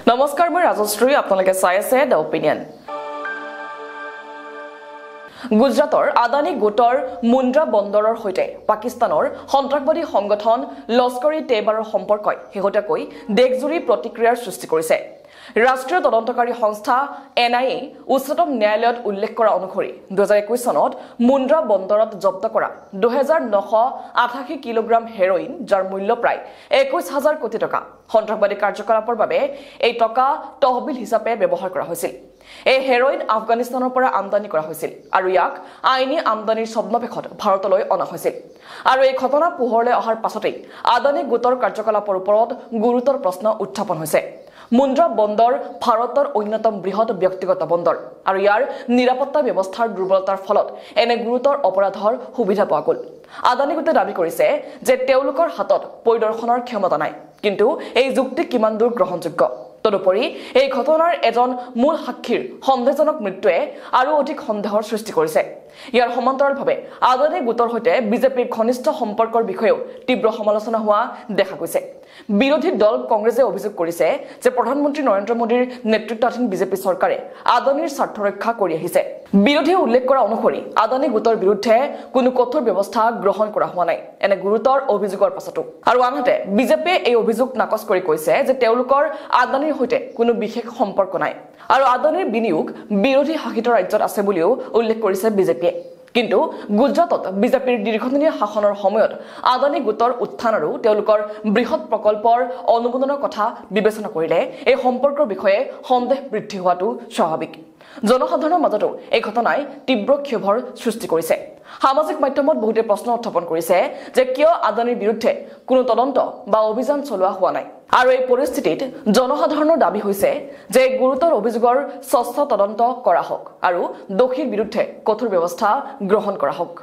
নমস্কাৰ মই ৰাজশ্ৰী আপোনালোকে চাই আছে দ্য অপিনিয়ন গুজৰাটৰ আদানী গোটৰ মুন্দ্ৰা বন্দৰৰ হৈতে পাকিস্তানৰ সন্ত্ৰাসবাদী সংগঠন লস্কৰী তেবাৰৰ সম্পৰ্কই হেহতাকৈ দেশজুৰি প্ৰতিক্ৰিয়াৰ সৃষ্টি কৰিছে ৰাষ্ট্ৰীয় তদন্তকাৰী সংস্থা এনআইএ উচ্চতম ন্যায়ালয়ত উল্লেখ কৰা অনুসৰি 2021 চনত মুন্দ্ৰা বন্দৰত জব্দ কৰা 2988 কিলোগ্ৰাম হেৰোইন যাৰ মূল্য প্ৰায় 21000 কোটি টকা সন্ত্ৰাসবাদী কাৰ্যকলাপৰ বাবে এই টকা তহবিল হিচাপে ব্যৱহাৰ কৰা হৈছিল এই হেৰোইন আফগানিস্তানৰ পৰা আমদানি কৰা হৈছিল আৰু ইয়াক আইনী আমদানিৰ স্বপ্নপেক্ষত ভাৰতলৈ অনা হৈছিল আৰু এই ঘটনা পোহৰলৈ অহাৰ পাছতেই আদানী গোটৰ কাৰ্যকলাপৰ ওপৰত গুৰুতৰ প্ৰশ্ন উত্থাপন হৈছে মুন্দ্ৰা বন্দৰ ভাৰতৰ অন্যতম বৃহৎ ব্যক্তিগত বন্দৰ আৰু ইয়াৰ নিৰাপত্তা ব্যৱস্থাৰ দুৰ্বলতাৰ ফলত এনে গুৰুতৰ অপৰাধৰ সুবিধা পোৱা গ'ল আদানী গোটে দাবী কৰিছে যে তেওঁলোকৰ হাতত পৰিদৰ্শনৰ ক্ষমতা নাই কিন্তু এই যুক্তি কিমান দূৰ গ্ৰহণযোগ্য তদুপৰি এই ঘটনাৰ এজন মূল সাক্ষীৰ সন্দেহজনক মৃত্যুৱে আৰু অধিক সন্দেহৰ সৃষ্টি কৰিছে ইয়াৰ সমান্তৰালভাৱে আদানী গোটৰ হৈতে বিজেপিৰ ঘনিষ্ঠ সম্পৰ্কৰ বিষয়েও তীব্ৰ সমালোচনা হোৱা দেখা গৈছে বিৰোধী দল কংগ্ৰেছে অভিযোগ কৰিছে যে প্ৰধানমন্ত্ৰী নৰেন্দ্ৰ মোদীৰ নেতৃত্বাধীন বিজেপি চৰকাৰে আদানীৰ স্বাৰ্থ ৰক্ষা কৰি আহিছে বিৰোধীয়ে উল্লেখ কৰা অনুসৰি আদানী গোটৰ বিৰুদ্ধে কোনো কঠোৰ ব্যৱস্থা গ্ৰহণ কৰা হোৱা নাই এনে গুৰুতৰ অভিযোগৰ পাছতো আৰু আনহাতে বিজেপিয়ে এই অভিযোগ নাকচ কৰি কৈছে যে তেওঁলোকৰ আদানীৰ হৈতে কোনো বিশেষ সম্পৰ্ক নাই আৰু আদানীৰ বিনিয়োগ বিৰোধী শাসিত ৰাজ্যত আছে বুলিও উল্লেখ কৰিছে বিজেপিয়ে কিন্তু গুজৰাটত বিজেপিৰ দীৰ্ঘদিনীয়া শাসনৰ সময়ত আদানী গোটৰ উত্থান আৰু তেওঁলোকৰ বৃহৎ প্ৰকল্পৰ অনুমোদনৰ কথা বিবেচনা কৰিলে এই সম্পৰ্কৰ বিষয়ে সন্দেহ বৃদ্ধি হোৱাটো স্বাভাৱিক জনসাধাৰণৰ মাজতো এই ঘটনাই তীব্ৰ ক্ষোভৰ সৃষ্টি কৰিছে সামাজিক মাধ্যমত বহুতে প্ৰশ্ন উত্থাপন কৰিছে যে কিয় আদানীৰ বিৰুদ্ধে কোনো তদন্ত বা অভিযান চলোৱা হোৱা নাই আৰু এই পৰিস্থিতিত জনসাধাৰণৰ দাবী হৈছে যে গুৰুতৰ অভিযোগৰ স্বচ্ছ তদন্ত কৰা হওক আৰু দোষীৰ বিৰুদ্ধে কঠোৰ ব্যৱস্থা গ্ৰহণ কৰা হওক